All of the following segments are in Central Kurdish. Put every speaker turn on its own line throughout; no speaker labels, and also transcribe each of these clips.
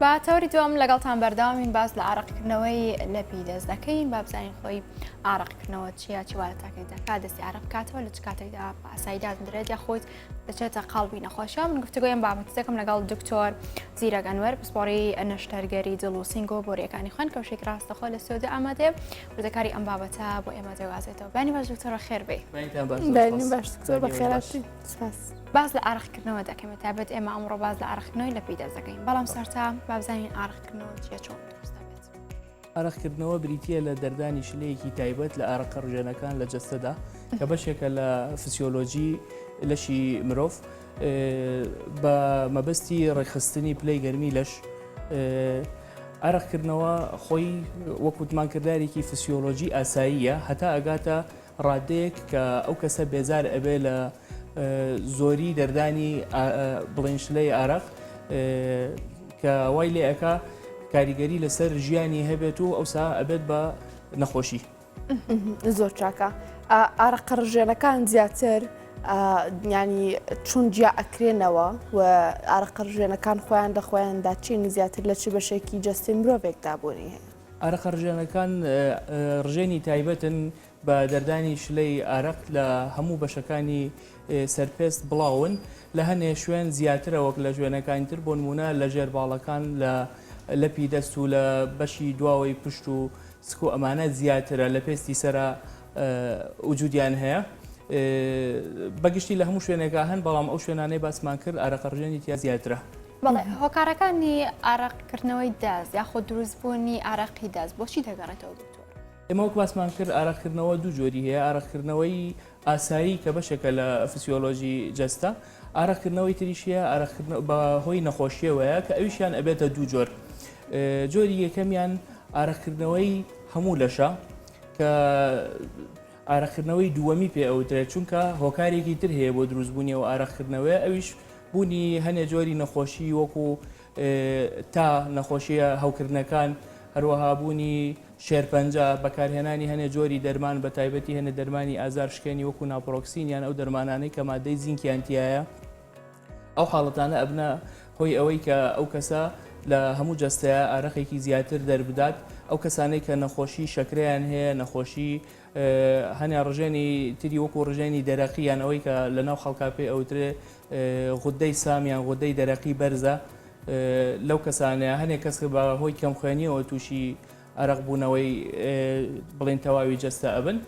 با تەوری دوم لەگەڵتان بەرداوامین باز لە عارەقکردنەوەی لەپی دەست دەکەین با بزانین خۆی عارەقکردنەوە چیە چوارە تاکەی دەکات دەستی عارەق بکاتەوە لە چ کاتێکدا ئاساییدات درێت یا خۆیت دەچێتە قەڵبی نەخۆشە. من گفتوگۆیم بابەتەکەم لەگەڵ دکتۆر زیرەک ئەنوەر پسپۆڕی نەشتەرگەری دڵ و سینگۆ بۆریەکانی خوێن کەوشێک ڕاستەخۆ لە سوێدە ئامادەیە ڕزەکاری ئەم بابەتە بۆ ئێمە دەوازێتەوە. بانی باش دکتۆرە خێر بێ.
باش دکتۆر بەخێراتی سپاس.
باز لە عارەقکردنەوە دەکەم تابەت ئێمە ئەمڕۆ باز لە عارەقکردنەوەی لەپی دەست دەکەین بەڵام سەرتا با بزانین عارەقکردنەوە چیە چۆن دروست دەبێت.
عارەقکردنەوە بریتیە لە دەردانی شلەیەکی تایبەت لە عارەقە ڕژێنەکان لە جەستەدا کە بەشێکە لە فسیۆلۆژی لەشی مرۆڤ بە مەبەستی ڕێخستنی پلەی گەرمی لەش. عارەقکردنەوە خۆی وەکو گوتمانکردارێکی فسیۆلۆژی ئاساییە هەتا ئەگاتە ڕادەیەک کە ئەو کەسە بێزار ئەبێ لە زۆری دەردانی بڵێن شلەی عارەق کە وای لێ ئەکا کاریگەری لەسەر ژیانی هەبێت و ئەوسا ئەبێت بە نەخۆشی.
زۆر چاکە. عارەقە ڕژێنەکان زیاتر ینی چون جیا ئەکرێنەوە و عارەقە ڕژێنەکان خۆیان دەخۆیاندا چینی زیاتر لە چ بەشێکی جەستی مرۆڤێکدا بوونی هەیە.
عارەقە ڕژێنەکان ڕژێنی تایبەتن بە دەردانی شلەی عارەق لە هەموو بەشەکانی سەرپێست بڵاون لە هەنێ شوێن زیاترە وەک لە ژوێنەکانی تر بۆ نمونە لە ژێرباڵەکان لە لەپی دەست و لە بەشی دواوەی پشت و سک و ئەمانە زیاترە لە پێستی سەرە وجودیان هەیە. بەگشتی لە هەموو شوێنێکا هەن بەڵام ئەو شوێنانەی باسمان کرد عارەقە ڕژێنی تیا زیاترە.
بەڵێ هۆکارەکانی عارەقکردنەوەی دەست یاخۆ دروستبوونی عارەقی دەست بۆچی دەگەڕێتەوە دکتۆر؟
ئێمە وەک باسمان کرد عارەقکردنەوە دوو جۆری هەیە. عارەقکردنەوەی ئاسایی کە بەشێکە لە فسیۆلۆژی جەستە، عارەقکردنەوەی تریشیە بەهۆی نەخۆشیەوەیە کە ئەویشیان ئەبێتە دوو جۆر. جۆری یەکەمیان عارەقکردنەوەی هەموو لەشە کە عارەقکردنەوەی دووەمی پێ ئەوترێت چونکە هۆکارێکی تر هەیە بۆ دروستبوونیەوە عارەقکردنەوەی ئەویش بوونی هەنێ جۆری نەخۆشی وەکو تا نەخۆشیە هەوکردنەکان هەروەها بوونی شێرپەنجە بەکارهێنانی هەنێ جۆری دەرمان بە تایبەتی هەنێ دەرمانی ئازار شکێنی وەکو ناپڕۆکسین یان ئەو دەرمانانەی کە مادەی زینکیانتیایە. ئەو حاڵەتانە ئەبنە هۆی ئەوەی کە ئەو کەسە لە هەموو جەستەیە ئارەقێکی زیاتر دەربدات. ئەو کەسانەی کە نەخۆشی شەکرەیان هەیە نەخۆشی هەنێ ڕژێنی تری وەکو ڕژێنی دەرەقییان ئەوەی کە لەناو خەڵکا پێ ئەوترێ غودەی سامیان غودەی دەرەقی بەرزە لەو کەسانەیە هەنێک کەس بە هۆی کەم خوێنیەوە تووشی عارەق بوونەوەی بڵێن تەواوی جەستە ئەبن.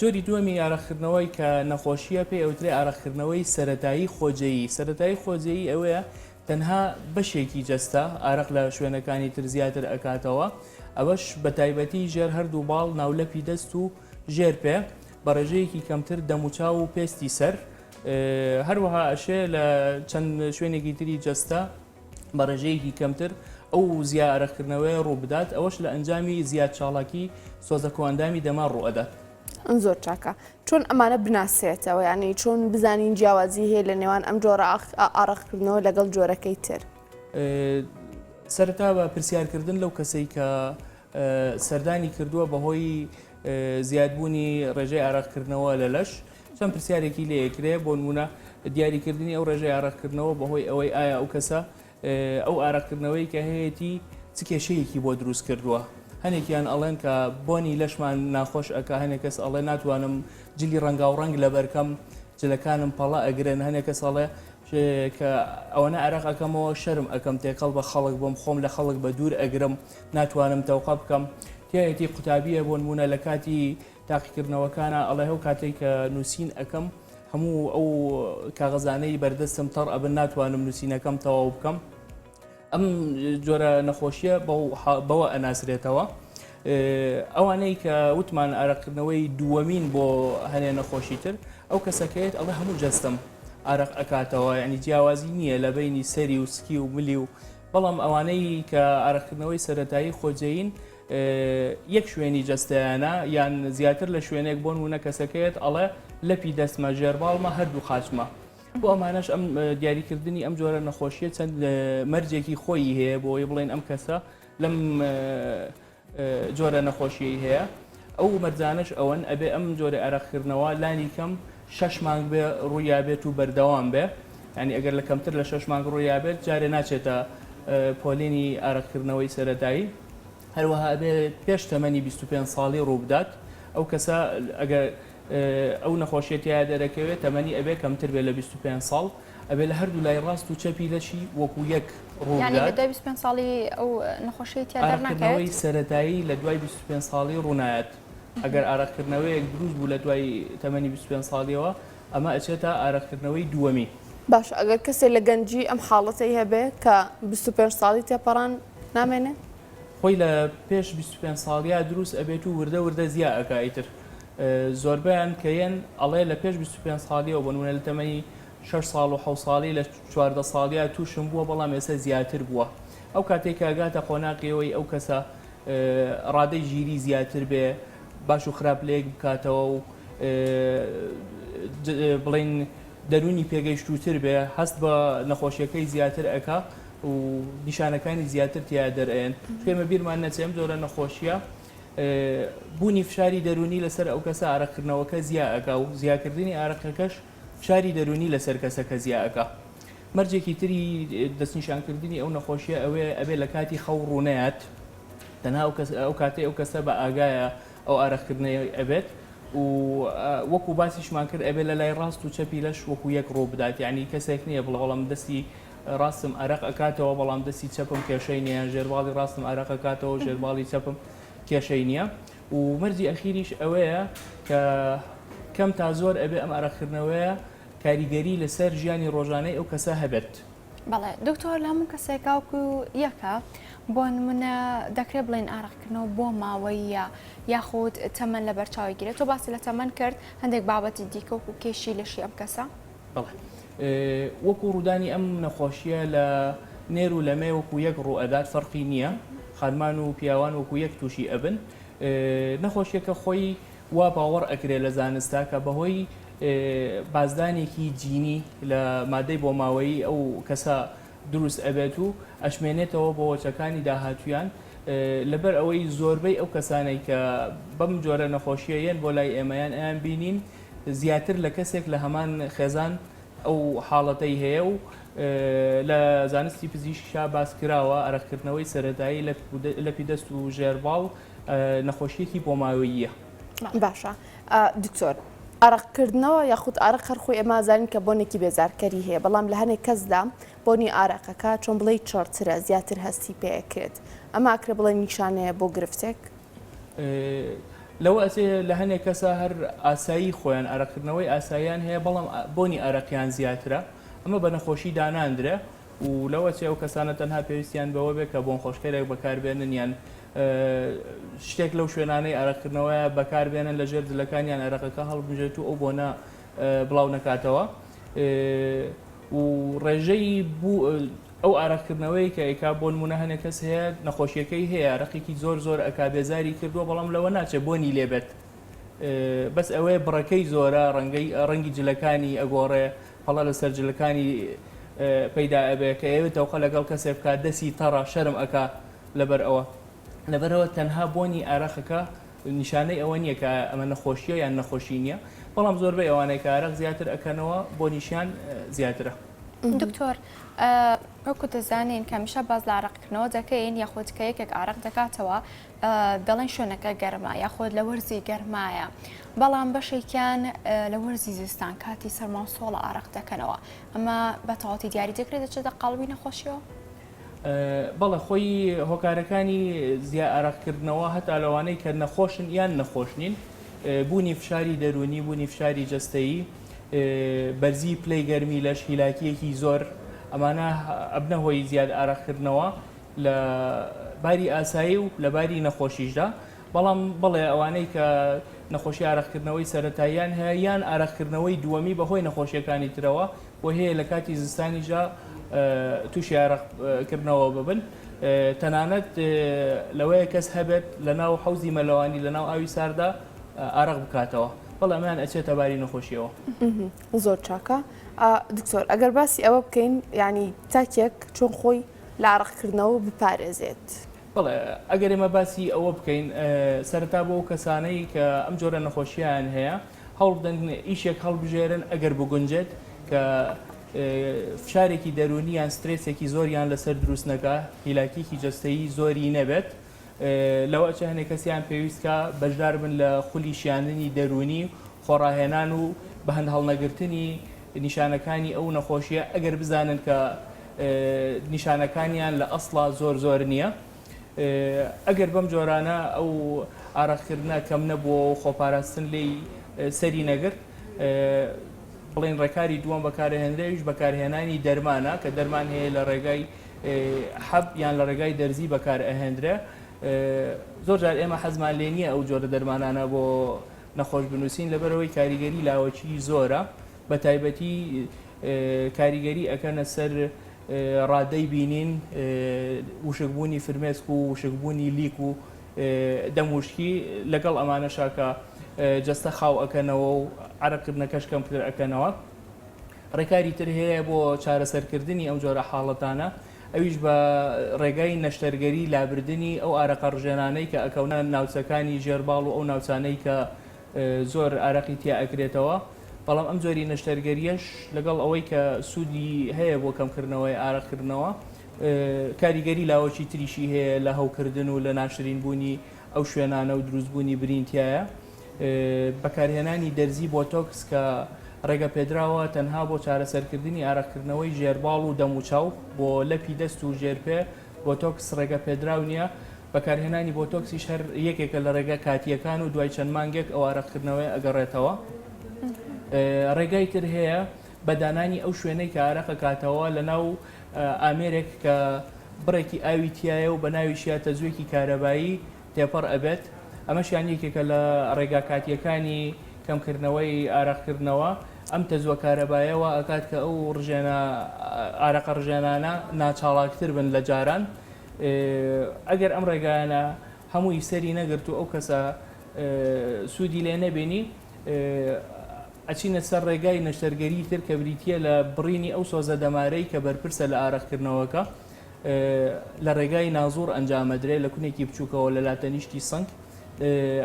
جۆری دووەمی عارەقکردنەوەی کە نەخۆشیە پێ ئەوترێ عارەقکردنەوەی سەرەتایی خۆجەیی. سەرەتایی خۆجەیی ئەوەیە تەنها بەشێکی جەستە عارەق لە شوێنەکانی تر زیاتر ئەکاتەوە. ئەوەش بە تایبەتی ژێر هەردوو باڵ ناولەپی دەست و ژێر پێ بە ڕێژەیەکی کەمتر دەموچاو و پێستی سەر. هەروەها ئەشێ لە چەند شوێنێکی تری جەستە بە ڕێژەیەکی کەمتر ئەو زیاد عارەقکردنەوەی ڕوو بدات. ئەوەش لە ئەنجامی زیاد چاڵاکی سۆزەکۆئەندامی دەمان ڕوئەدات.
زۆر چاکە. چۆن ئەمانە بناسێتەوە ینی چۆن بزانین جیاوازی هەیە لە نێوان ئەم جۆرە عارەقکردنەوە لەگەڵ جۆرەکەی تر؟
سەرەتا بە پرسیارکردن لەو کەسەی کە سەردانی کردووە بەهۆی زیادبوونی ڕێژەی عارەقکردنەوە لە لەش چەند پرسیارێکی لێ یەکرێ بۆ نمونە دیاریکردنی ئەو ڕێژەی عارەقکردنەوە بەهۆی ئەوەی ئایا ئەو کەسە ئەو عارەقکردنەوەی کە هەیەی چ کێشەیەکی بۆ دروست کردووە. هەنێکیان ئەڵێن کە بۆنی لەشمان ناخۆش ئەکا هەنێک کەس ئەڵێ ناتوانم جلی ڕەنگاو ڕەنگ لە بەرکەم جلەکانم پەڵە ئەگرن هەنێک کەس ئەڵێ کە ئەوەنە عێراق ئەەکەمەوە شەرم ئەەکەم تێکەڵ بە خەڵک بۆم خۆم لە خەڵک بە دوور ئەگرم ناتوانم تەوقە بکەم. تایەتی قوتابیە بۆ نمونە لە کاتی تاقیکردنەوەکانە ئەڵێ هەو کاتێک کە نووسین ئەەکەم هەموو ئەو کاغەزانەی بەردەستم تەڕ ئەبن ناتوانم نووسینەکەم تەواو بکەم. ئەم جۆرە نەخۆشیە بەوە ئەناسرێتەوە. ئەوانەی کە وتمان عارەقکردنەوەی دووەمین بۆ هەنێ نەخۆشی تر ئەو کەسەکەیت ئەڵێ هەموو جەستم عارەق ئەکاتەوە ینی جیاوازی نییە لە بینی سەری و سکی و ملی و بەڵام ئەوانەی کە عارەقکردنەوەی سەرەتایی خۆجەین یەک شوێنی جەستەیانە یان زیاتر لە شوێنێک بۆ نمونە کەسەکەیت ئەڵێ لەپی دەستمە ژێرباڵمە هەردوو خاچمە. بۆ ئەمانەش ئەم دیاریکردنی ئەم جۆرە نەخۆشیە چەند مەرجێکی خۆی هەیە بۆی بڵێن ئەم کەسە لەم جۆرە نەخۆشیی هەیە. ئەو مەرجانش ئەوەن ئەبێ ئەم جۆرە عارەقکردنەوە لانی کەم 6 مانگ بێ ڕوویابێت و بەردەوام بێ. ینی ئەگەر لە کەمتر لە 6 مانگ ڕوویابێت جارێ ناچێتە پۆلێنی ئارەقکردنەوەی سەرەتایی هەروەها ئەبێ پێش تەمەنی 25 ساڵی ڕووبدات ئەو کەسە ئەگەر ئەو نەخۆشیەتیە دەرەکەوێت تەمەنی ئەبێ کەمتر بێت لە 25 ساڵ ئەبێ لە هەردوو لای ڕاست و چەپی لەشی وەکو یەک
ڕوودات 25 ساڵی ئەو نەخۆشیەتیا
ئارەقکردنەوەی سەرەتایی لە دوای 25 ساڵی ڕوونایەت ئەگەر ئارەقکردنەوەیەک دروست بوو لە دوای تەمەنی 25 ساڵیەوە ئەمە ئەچێتە ئارەقکردنەوەی دووەمی.
باش ئەگەر کەسێک لە گەنجی ئەم حاڵەتی هەبێ کە 25 ساڵی تێپەڕان نامێنێ
خۆی لە پێش 25 ساڵیا دروست ئەبێت و وردە وردە زیاد ئەکایتر زۆربیان کەیەن ئەڵێ لە پێش 25 ساڵیەوە بنمونە لە تەمەنی 6 ساڵ و 7 ساڵی لە 14 ساڵیا تووشم بووە بەڵام ێستا زیاتر بووە ئەو کاتێک ئاگاتە خۆناقیەوەی ئەو کەسە ڕادەی ژیری زیاتر بێ باش و خراپ لێک بکاتەوە و بڵین دەرونی پێگەیشتوتر بێ هەست بە نەخۆشیەکەی زیاتر ئەکا و نیشانەکانی زیاتر تیا دەرئێن پێمە بیرمان نەچێم جۆرە نەخۆشیە بوونی فشاری دەرونی لەسەر ئەو کەسە ئارەقکردنەوەکە زیاکە و زیاکردنی ئارەقەکەش فشاری دەرونی لەسەر کەسەکە زیاکە. مەرجێکی تری دەستنیشانکردنی ئەو نەخۆشیە ئەوێ ئەبێ لە کاتی خەو ڕوونەیەت تەنها ئەو کاتێ ئەو کەسە بە ئاگایە ئەو ئارەقکردنەوەی ئەبێت و وەکو باسیشمان کرد ئەبێ لە لای ڕاست و چەپی لەش وەکو یەک ڕۆ بدات یعنی کەسێک نییە بڵڵم دەستی ڕاستم ئەرق ئەکاتەوە بەڵام دەستی چەپم کێشەی نییە ژێرباڵی ڕاستم ئەرق ئەکاتەوە ژێرباڵی چەپم کێشەی نییە و مەرجی ئەخیریش ئەوەیە کە کەم تا زۆر ئەبێ ئەم ئارەقکردنەوەیە کاریگەری لەسەر ژیانی ڕۆژانەی ئەو کەسە هەبێت.
بەڵێ دکتۆر لە هەموو کەسێکاوکو یەکە بۆ نمونە دەکرێت بڵێن ئارەقکردنەوە بۆ ماوەیە یاخود تەمەەن لە بەرچاوی گیرێت تۆ باسی لە تەمەەن کرد هەندێک بابەتی دیکە وکو کێشی لەشی ئەم کەسە
بەڵێ وەکو ڕوودانی ئەم نەخۆشیە لە نێر و لەمێ وەکو یەک ڕوئەدات فەرقی نییە خانمان و پیاوان وەکو یەک تووشی ئەبن نەخۆشیەکە خۆی وا باوەڕ ئەکرێ لە زانستا کە بەهۆی بازدانێکی جینی لە مادەی بۆ ماوەی ئەو کەسە دروست ئەبێت و ئەشمێنێتەوە بۆ وەچەکانی داهاتویان لەبەر ئەوەی زۆربەی ئەو کەسانەی کە بەم جۆرە نەخۆشیەیەن بۆ لای ئێمەیان ئەیان بینین زیاتر لە کەسێک لە هەمان خێزان ئەو حاڵەتەی هەیە و لە زانستی پزیشکیشا باس کراوە ئارەقکردنەوەی سەرەتایی لە پیدەست و ژێرباڵ نەخۆشیەکی بۆ ماوەییە.
باشە دکتۆر ئارەقکردنەوە یاخود ئارەق هەرخۆی ئێمە زانین کە بۆنێکی بێزارکەری هەیە بەڵام لە هەنێک کەسدا بۆنی ئارەقەکە چۆن بڵێ چۆرترە زیاتر هەستی پێکرێت ئەمە ئاکرێ بڵێ نیشانەیە بۆ گرفتێک
لەوە ئەسێ لە هەنێک کەسە هەر ئاسایی خۆیان ئارەقکردنەوەی ئاساییان هەیە بەڵام بۆنی ئارەقیان زیاترە ئەمە بە نەخۆشی داناندرە و لەوە چێ ئەو کەسانە تەنها پێویستیان بەوە بێت کە بۆن خۆشکەرێک بەکاربێنن یان شتێک لەو شوێنانەی ئارەقکردنەوەیە بەکاربێنن لە ژێر دلەکانیان ئارەقەکە هەڵبژێت و ئەو بۆنە بڵاو نەکاتەوە و ڕێژەی بوو ئەو ئارەقکردنەوەی کە ئێکا بۆ نمونە هەنێک کەس هەیە نەخۆشیەکەی هەیە ڕقێکی زۆر زۆر ئەکا بێزاری کردووە بەڵام لەوە ناچێت بۆنی لێبێت بەس ئەوەیە بڕەکەی زۆرە ڕەنگی جلەکانی ئەگۆڕێ هەڵە لەسەر جلەکانی پەیدا ئەبێ کە ئێوێتەوە لەگەڵ کەسێک بکات دەسی تەڕە شەرم ئەکا لەبەرەوە تەنها بۆنی ئارەقەکە نیشانەی ئەوە نییە کە ئەمە نەخۆشیە یان نەخۆشی نییە بەڵام زۆربەی ئەوانەی کە ئارەق زیاتر ئەکەنەوە بۆ نیشان زیاترە.
دکتۆر وەکو دەزانین کەمیشە باز لە ئارەقکردنەوە دەکەین یاخود کە یەکێک ئارەق دەکاتەوە دەڵێن شوێنەکە گەرمە یاخود لە وەرزی گەرمایە بەڵام بەشێکیان لە وەرزی زستان کاتی سەرماسۆڵە ئارەق دەکەنەوە ئەمە بە تەواوەتی دیاری دەکرێت دەچێتە قاڵبی نەخۆشیەوە؟
بەڵێ خۆی هۆکارەکانی ئارەقکردنەوە هەتا لەوانەی کە نەخۆشن یان نەخۆشنین بوونی فشاری دەرونی بوونی فشاری جەستەیی بەرزی پلەی گەرمی لەش هیلاکیەکی زۆر ئەمانە ئەبنە هۆی زیاد ئارەقکردنەوە لە باری ئاسایی و لە باری نەخۆشیشدا بەڵام بڵێ ئەوانەی کە نەخۆشی ئارەقکردنەوەی سەرەتاییان هەیە یان ئارەقکردنەوەی دووەمی بەهۆی نەخۆشیەکانی ترەوە و هەیە لە کاتی زستانیژە تووشی ئارەقکردنەوە ببن تەنانەت لەوەیە کەس هەبێت لە ناو حەوزی مەلەوانی لە ناو ئاوی ساردا ئارەق بکاتەوە بەڵام ئەمیان ئەچێتە باری نەخۆشیەوە.
زۆر چاکە دکتۆر ئەگەر باسی ئەوە بکەین ینی تاکێک چۆن خۆی لە ئارەقکردنەوە بپارێزێت.
بەڵێ ئەگەر ئێمە باسی ئەوە بکەین سەرەتا بۆ کەسانەی کە ئەم جۆرە نەخۆشییان هەیە هەوڵ بدەن ئیشێک هەڵبژێرن ئەگەر بگونجێت کە فشارێکی دەرونیان سترێسێکی زۆریان لەسەر دروست نەکە هیلاکیکی جەستەیی زۆری نەبێت لەوە چه هەنێک کەسیان پێویستکە بەشدار بن لە خولی شیاندنی دەرونی خۆڕاهێنان و بە هەند هەڵنەگرتنی نیشانەکانی ئەو نەخۆشیە ئەگەر بزانن کە نیشانەکانیان لە ئەسڵا زۆر نییە ئەگەر بەم جۆرانە ئەو ئاراقکردنە کەم نەبووە و خۆپاراستن لێی سەری نەگرت بڵێن ڕێکاری دووەم بەکارهێنرێویش بەکارهێنانی دەرمانە کە دەرمان هەیە لە ڕێگای حەب یان لە ڕێگای دەرزی بەکار ئەهێنرێ زۆر جار ئێمە حەزمان لێ نییە ئەو جۆرە دەرمانانە بۆ نەخۆش بنووسین لەبەرەوەی کاریگەری لاوەچی زۆرە بە تایبەتی کاریگەری ئەکەنە سەر ڕادەی بینین وشکبوونی فرمێسک و وشکبوونی لیک و دەموشکی لەگەڵ ئەمانە شاکە جەستە خاو ئەکەنەوە و عەرەقکردنەکەش کەمتر ئەکەنەوە ڕێکاری تر هەیە بۆ چارەسەرکردنی ئەم جۆرە حاڵەتانە ئەویش بە ڕێگای نەشتەرگەری لابردنی ئەو ئارەقە ڕژێنانەی کە ئەکەونە ناوچەکانی ژێرباڵ و ئەو ناوچانەی کە زۆر ئارەقی تیا ئەکرێتەوە بەڵام ئەم جۆری نەشتەرگەریەش لەگەڵ ئەوەی کە سوودی هەیە بۆ کەمکردنەوەی ئارەقکردنەوە کاریگەری لاوەچی تریشی هەیە لە هەوکردن و لە ناشرین بوونی ئەو شوێنانە و دروستبوونی برینتیایە بەکارهێنانی دەرزی بۆتۆکس کە ڕێگە پێدراوە تەنها بۆ چارەسەرکردنی ئارەقکردنەوەی ژێرباڵ و دەموچاو بۆ لەپی دەست و ژێرپێ بۆتۆکس ڕێگە پێدراو نییە بەکارهێنانی بۆتۆکسیش هەر یەکێکە لە ڕێگە کاتیەکان و دوای چەند مانگێک ئەو ئارەقکردنەوەی ئەگەڕێتەوە ڕێگای تر هەیە بەدانانی ئەو شوێنەی کە ئارەقە کاتەوە لە ناو ئامێرێک کە بڕێکی ئاوی تایە و بە ناوی شیاتە زوێکی کارەبایی تێپەڕ ئەبێت ئەمەشیان یەکێکە لە ڕێگا کاتیەکانی کەمکردنەوەی ئارەقکردنەوە ئەم تەزوە کارەبایەوە ئەکات کە ئەو ئارەقە ڕژێنانە ناچاڵاکتر بن لە جاران ئەگەر ئەم ڕێگایانە هەمووی سەری نەگرت و ئەو کەسە سوودی لێ نەبێنی ئەچینە سەر ڕێگای نەشتەرگەری تر کە بریتە لە بڕینی ئەو سۆزە دەمارەی کە بەرپرسە لە ئارەقکردنەوەکە لە ڕێگای نازوور ئەنجامەدرێ لە کونێکی بچووکەوە لە لاتەنیشتی سنگ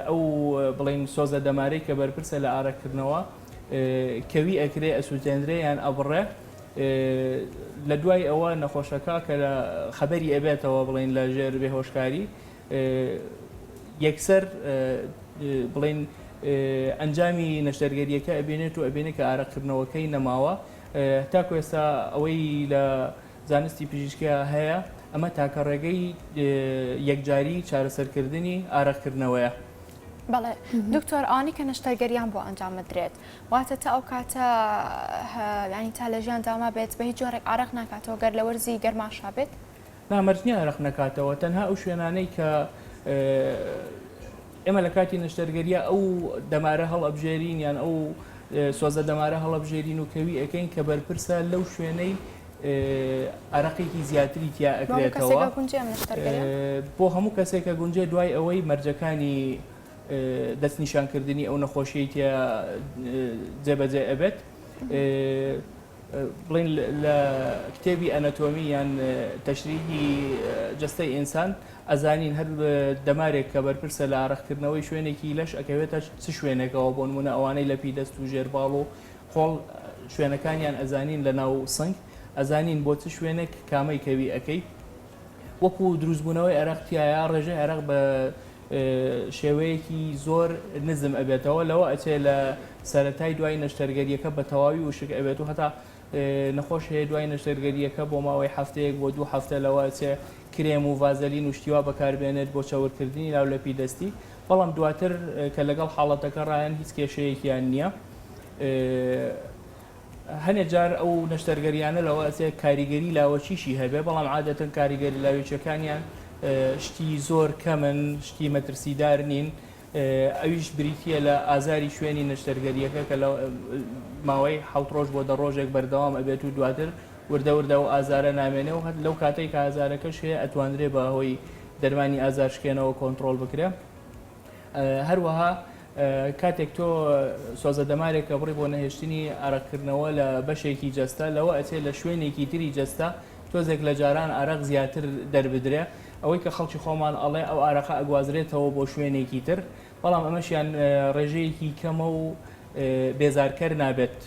ئەو بڵین سۆزە دەمارەی کە بەرپرسە لە ئارەقکردنەوە کەوی ئەکرێ ئەسووتێنرێ یان ئەبڕێ لە دوای ئەوە نەخۆشەکە کە لە خەبەری ئەبێتەوە بڵین لە ژێر بێهۆشکاری یەکسەر بڵین ئەنجامی نەشتەرگەریەکە ئەبێنێت و ئەبێنێت کە ئارەقکردنەوەکەی نەماوە تاکو ئێستا ئەوەی لە زانستی پزیشکیە هەیە ئەمە تاکە ڕێگەی یەکجاری چارەسەرکردنی ئارەقکردنەوەیە.
بەڵێ دکتۆر ئانی کە نەشتەرگەریان بۆ ئەنجامدرێت واتە تا ئەو کاتە ینی تا لە ژیان داما بێت بە هیچ جۆرێک ئارەق ناکاتەوە گەر لە وەرزی گەرماشا بێت
نامەرجنی ئارەق نەکاتەوە تەنها ئەو شوێنانەی کە ئێمە لە کاتی نەشتەرگەریە ئەو دەمارە هەڵەبژێرین یان ئەو سۆزە دەمارە هەڵەبژێرین و کەوی ئەەکەین کە بەرپرسە لەو شوێنەی عراقێکی زیاتری تیا ئەکرێتەوە بۆ هەموو کەسێکە گونجێ دوای ئەوەی مەرجەکانی دەستنیشانکردنی ئەو نەخۆشیی تیا جێبەجێ ئەبێت بڵین لە کتێبی ئەنەتۆمی یان تەشریحی جەستەی ئینسان ئەزانین هەر دەمارێک کە بەرپرسە لە ئارەقکردنەوەی شوێنێکی لەش ئەکەوێتە چ شوێنێکەوە بۆ نمونە ئەوانەی لە پیدەست و ژێرباڵ و خۆڵ شوێنەکانیان ئەزانین لە ناو سنگ ئەزانین بۆ چ شوێنێک کامەی کەوی ئەەکەی وەکو دروستبوونەوەی عێراقتیایە ڕێژەی عێراق بە شێوەیەکی زۆر نزم ئەبێتەوە لەوە ئەچێ لە سەرەتای دوای نەشتەرگەریەکە بە تەواوی وشک ئەبێت و هەتا نەخۆش هەیە دوای نەشتەرگەریەکە بۆ ماوەی هەفتەیەک بۆ 2 هەفتە لەوە ئەچێ کرێم و ڤازەلین و شتیوا بەکاربێنێت بۆ چاوەڕکردنی لاو لە پیدەستی بەڵام دواتر کە لەگەڵ حاڵەتەکە ڕایەن هیچ کێشەیەکیان نییە هەنێک جار ئەو نەشتەرگەریانە لەوە ئەچێ کاریگەری لاوەچیشی هەبێ بەڵام عادەتەن کاریگەری لاوێچەکانیان شتی زۆر کەمن شتی مەترسیدار نین ئەویش بریتە لە ئازاری شوێنی نەشتەرگەریەکە کە لە ماوەی 7 ڕۆژ بۆ 10 ڕۆژێک بەردەوام ئەبێت و دواتر وردە و ئازارە نامێنێ و هەر لەو کاتێک کە ئازارەکەش هەیە ئەتوانرێ بە هۆی دەرمانی ئازارشکێنەوە کۆنتترۆل بکرێ هەروەها کاتێک تۆ سۆزە دەمارێک کە بڕی بۆ نەهێشتنی ئارەقکردنەوە لە بەشێکی جەستا لەوە ئەچێت لە شوێنێکی تری جەستا تۆزێک لە جاران ئارەق زیاتر دەربدرێ ئەوەی کە خەڵکی خۆمان ئەڵێ ئەو ئارەقە ئەگوازرێتەوە بۆ شوێنێکی تر بەڵام ئەمەشیان ڕێژەیەکی کەمە و بێزارکەر نابێت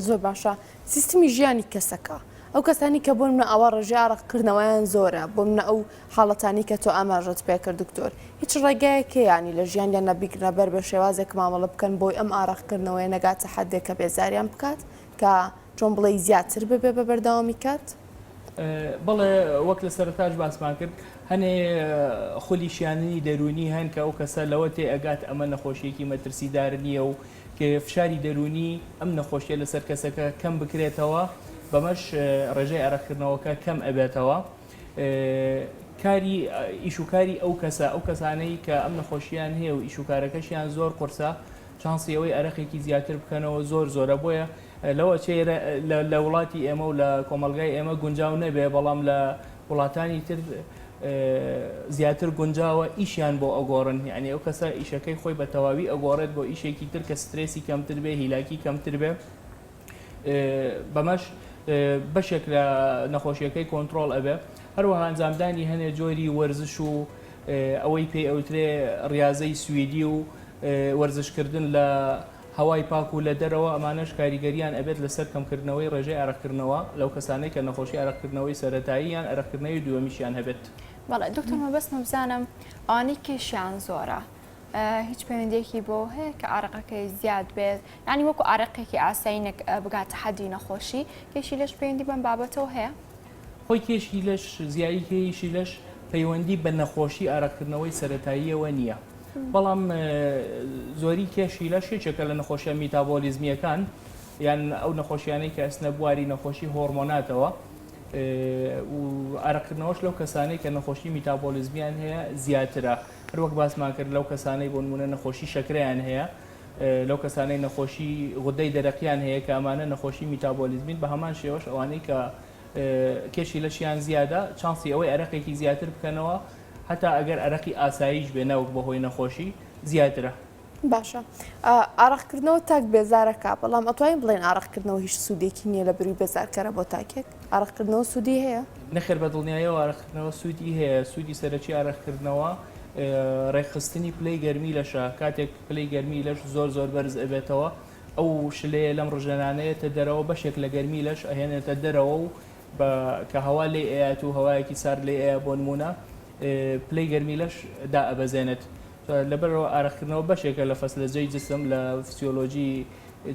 زۆر باشە سیستمی ژیانی کەسەکە ئەو کەسانی کە بۆ منە ئەوە ڕێژەی ئاڕقکردنەوەیان زۆرە بۆ منە ئەو حاڵەتانی کە تۆ ئاماژەت پێکرد دکتۆر هیچ ڕێگایەکەیانی لە ژیانیان نەبیگرنە بەر بە شێوازێک مامەڵە بکەن بۆی ئەم ئاڕقکردنەوەی نەگاتە حدێکە بێزاریان بکات کە چۆن بڵێ زیاتر ببێ بە بەردەوامی کات
بەڵێ وەک لە سەرتاش باسمان کرد هەنێ خولیشیانی دەرونی هەن کە ئەو کەسە لەوە تێ ئەگات ئەمە نەخۆشیەکی مەترسیدار نییە و کە فشاری دەرونی ئەم نەخۆشیە لەسەر کەسەکە کەم بکرێتەوە بەمەش ڕێژەی ئەرەکردنەوەکە کەم ئەبێتەوە کاری ئیشوکاری ئەو کەسە ئەو کەسانەی کە ئەم نەخۆشییان هەیە و ئیشوکارەکەشیان زۆر قورسە چانسی ئەوەی ئەرەقێکی زیاتر بکەنەوە زۆر زۆرە بۆیە لەوە چێرە لە وڵاتی ئێمە و لە کۆمەلگای ئێمە گونجاو نەبێ بەڵام لە وڵاتانی تر زیاتر گونجاوە ئیشیان بۆ ئەگۆڕن یعنی ئەو کەسە ئیشەکەی خۆی بە تەواوی ئەگۆڕێت بۆ ئیشێکی تر کە سترێسی کەمتر بێ هیلاکی کەمتر بێ بەمەش بەشێک لە نەخۆشیەکەی کۆنتترۆل ئەبێ هەروەها ئەنجامدانی هەنێ جۆری وەرزش و ئەوەی پێی ئەوترێ ڕاضەی سوێدی و وەرزشکردن لە هەوای پاک و لە دەرەوە ئەمانەش کاریگەریان ئەبێت لەسەر کەمکردنەوەی ڕێژەی ئارەقکردنەوە لەو کەسانەی کە نەخۆشی ئارەقکردنەوەی سەرەتاییان ئەرەقکردنەوەی دووەمیشیان هەبێت.
بەڵێ دکتۆر مەبەستمە بزانم ئەوانەی کێشیان زۆرە هیچ پەیوەندێکی بۆ هەیە کە ئارەقەکەی زیاد بێت ینی وەکو ئارەقێکی ئاسایی بگاتە حەدی نەخۆشی کێشی لەش پەیوەندی بەم بابەتەوە هەیە
خۆی کێشی لەش زیاییکەیشی لەش پەیوەندی بە نەخۆشی ئارەقکردنەوەی سەرەتاییەوە نییە. بەڵام زۆری کێشی لە شێچێکە لە نەخۆشیە میتابۆلیزمیەکان یان ئەو نەخۆشیانەی کە ئەسنە بواری نەخۆشی هۆرمۆناتەوە و ئارەقکردنەوەش لەو کەسانەی کە نەخۆشی میتابۆلیزمیان هەیە زیاترە هەروەک باسمان کرد لەو کەسانەی بۆ نمونە نەخۆشی شەکرەیان هەیە لەو کەسانەی نەخۆشی غودەی دەرەقیان هەیە کە ئەمانە نەخۆشی میتابۆلیزمین بە هەمان شێوەش ئەوانەی کە کێشی لەشیان زیادە چانسی ئەوەی ئەرەقێکی زیاتر بکەنەوە هەتا ئەگەر ئەرەقی ئاساییش بێنەوەک بەهۆی نەخۆشی زیاترە.
باشە ئارەقکردنەوە تاک بێزارەکە بەڵام ئەتوانین بڵێن ئارەقکردنەوە هیچ سوودێکی نییە لە بروی بێزارکەرە بۆ تاکێک ئارەقکردنەوە سوودی هەیە
نەخێر بە دڵنیایەوە ئارەقکردنەوە سوودی هەیە سوودی سەرەکی ئارەقکردنەوە ڕێکخستنی پلەی گەرمی لەشە کاتێک پلەی گەرمی لەش زۆر زۆر بەرز ئەبێتەوە ئەو شلەیە لەم ڕژەنانەیەتە دەرەوە بەشێک لە گەرمی لەش ئەهێنێتە دەرەوە و کە هەوا لێ ئەیات و هەوایەکی سارد لێ ئەیە بۆ نمونە پلەی گەرمی لەش دا ئەبەزێنێت لەبەرەوە ئارەقکردنەوە بەشێکە لە فەسلەجەی جسم لە فسیۆلۆژی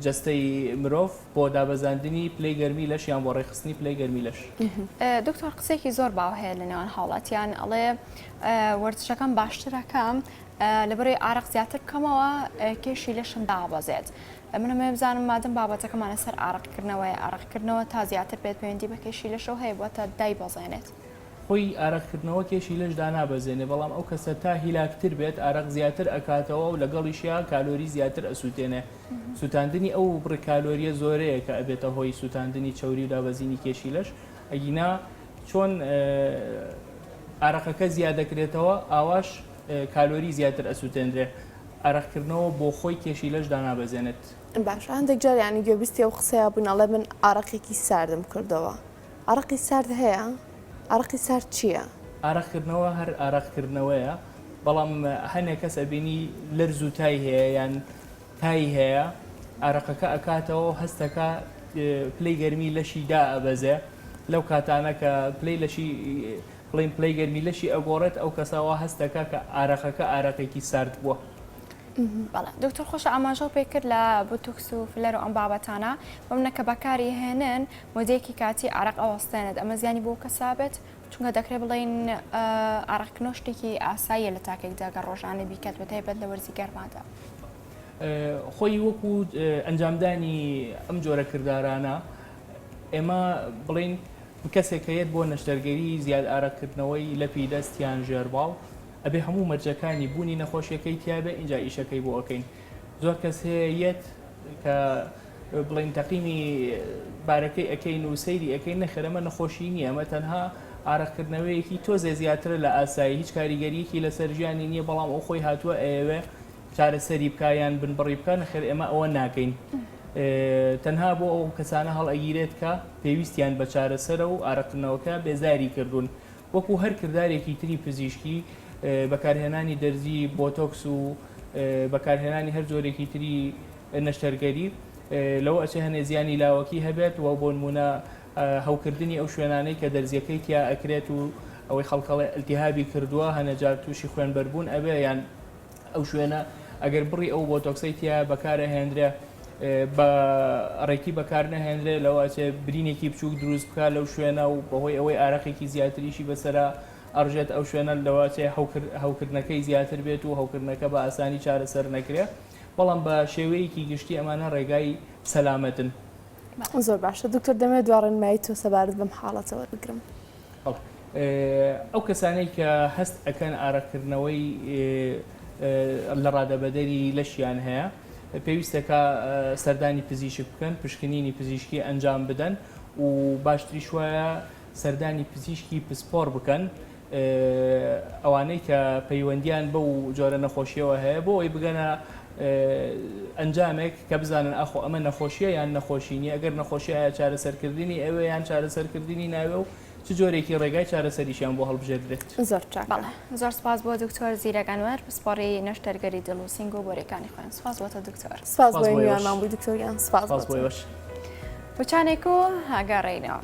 جەستەی مرۆڤ بۆ دابەزاندنی پلەی گەرمی لەش یان بۆ ڕێخستنی پلەی گەرمی لەش.
دکتۆر قسێکی زۆر باو هەیە لە نێوان حاڵاتیان ئەڵێ وەرزشەکەم باشترەکەم لەبەرەوەی ئارەق زیاتر بکەمەوە کێشی لەشم دابەزێت. منەمە بزانم مادەم بابەتەکەمانە سەر ئارەقکردنەوەی ئارەقکردنەوە تا زیاتر بێت پەیوەندی بە کێشی لەشەوە هەیە بۆتە دای بەزێنێت.
خۆی ئارەقکردنەوە کێشی لەش دانابەزێنێ بەڵام ئەو کەسە تا هیلاکتر بێت ئارەق زیاتر ئەکاتەوە و لەگەڵیشیان کالۆری زیاتر ئەسووتێنێ سووتاندنی ئەو بڕکالۆریە زۆرەیە کە ئەبێتە هۆی سووتاندنی چاوری و دابەزینی کێشی لەش ئەگینا چۆن ئارەقەکە زیاد دەکرێتەوە ئاواش کالۆری زیاتر ئەسووتێنرێ ئارەقکردنەوە بۆ خۆی کێشی لەش دانابەزێنێت.
باش هەندێک جار ینی گوێبیستی ئەو قسەیە بوون ئەڵێ من ئارەقێکی ساردم کردەوە ئارەقی سارد هەیە ئارەقی سارد چییە؟
ئارەقکردنەوە هەر ئارەقکردنەوەیە بەڵام هەنێک کەس ئەبینی لەرز و تای هەیە یان تای هەیە ئارەقەکە ئەکاتەوە هەستەکە پلەی گەرمی لەشی دا ئەبەزێ لەو کاتانە کە پلەی لەشی بڵین پلەی گەرمی لەشی ئەگۆڕێت ئەو کەسەوە هەستەکە کە ئارەقەکە ئارەقێکی سارد بووە.
بەڵێ دکتۆر خۆش ئاماژە پێ کرد لە بوتوکس و فلەر و ئەم بابەتانە بەمنە کە بەکاری هێنن مودێکی کاتی ئارەق ئەوەستێنێت ئەمە زیانی بۆ کەسا بێت چونکە دەکرێت بڵین ئارەقکردنەوە شتێکی ئاساییە لە تاکێکدا گە ڕۆژانە بیکات بە تایبەت لە وەرزی گەرمادا.
خۆی وەکو ئەنجامدانی ئەم جۆرە کردارانە ئێمە بڵین کەسێک هەیەت بۆ نەشتەرگەری زیاد ئارەقکردنەوەی لەپی دەستیان ژێرباڵ ئەبێ هەموو مەرجەکانی بوونی نەخۆشیەکەی تیابێ اینجا ئیشەکەی بۆ ئەەکەین زۆر کەس هەیە یەت کە بڵین تەقیمی بارەکەی ئەەکەین و سەیری ئەەکەین نەخێرەمە نەخۆشی نییە ئەمە تەنها ئارەقکردنەوەیەکی تۆزێ زیاترە لە ئاسایی هیچ کاریگەریەکی لەسەر ژیانی نییە بەڵام ئەو خۆی هاتووە ئەوێ چارەسەری بکایان بنبڕی بکە نەخێر ئێمە ئەوە ناکەین تەنها بۆ ئەو کەسانە هەڵ ئەگیرێت کە پێویستیان بە چارەسەرە و ئارەقکردنەوەکە بێزاری کردوون وەکو هەر کردارێکی تری پزیشکی بەکارهێنانی دەرزی بۆتۆکس و بەکارهێنانی هەر جۆرێکی تری نەشتەرگەری لەوە ئەچێ هەنێ زیانی لاوەکی هەبێت و بۆ نمونە هەوکردنی ئەو شوێنانەی کە دەرزیەکەی تیا ئەکرێت و ئەوەی خەڵکەڵی ئەلتیهابی کردووە هەنەجار تووشی خوێن بەربوون ئەبێ یان ئەو شوێنە ئەگەر بڕی ئەو بۆتۆکسەی تیا بەکارە هێندرێ بە ڕێکی بەکار نەهێنرێ لەوە چێ برینێکی بچووک دروست بکە لەو شوێنە و بەهۆی ئەوەی ئارەقێکی زیاتریشی بەسەرا ئەڕژێت ئەو شوێنە لەوە چێ هەوکردنەکەی زیاتر بێت و هەوکردنەکە بە ئاسانی چارەسەر نەکرێ بەڵام بە شێوەیەکی گشتی ئەمانە ڕێگای سەلامەتن.
زۆر باشە دکتۆر دەمێت دوڕێنمایی تۆ سەبارەت بەم حاڵەتەوە بگرم.
ئەو کەسانەی کە هەست ئەکەن ئارەکردنەوەی لە ڕادەبەدەری لەشیان هەیە پێویستەکە سەردانی پزیشک بکەن پشکنینی پزیشکی ئەنجام بدەن و باشتریش وایە سەردانی پزیشکی پسپۆر بکەن ئەوانەی کە پەیوەندیان بەو جۆرە نەخۆشیەوە هەیە بۆ ئەوی بگەنە ئەنجامێک کە بزانن ئەخۆ ئەمە نەخۆشیە یان نەخۆشینی ئەگەر نەخۆشیە چارەسەرکردنی ئەوە یان چارەسەرکردنی ناوێ و چ جۆرێکی ڕێگای چارەسەریشیان بۆ هەڵبژێردرێت.
زۆر چاک.
زۆر سپاس بۆ دکتۆر زیرەک ئەنوەر پسپۆڕی نەشتەرگەری دڵ و سینگ و بۆرەکانی خۆیان. سپاس بۆ تۆ دکتۆر.
سپاس بۆ میوانمان بووی دکتۆریان. سپاس بۆ
بۆ
بچانێک و هاگەڕێینەوە.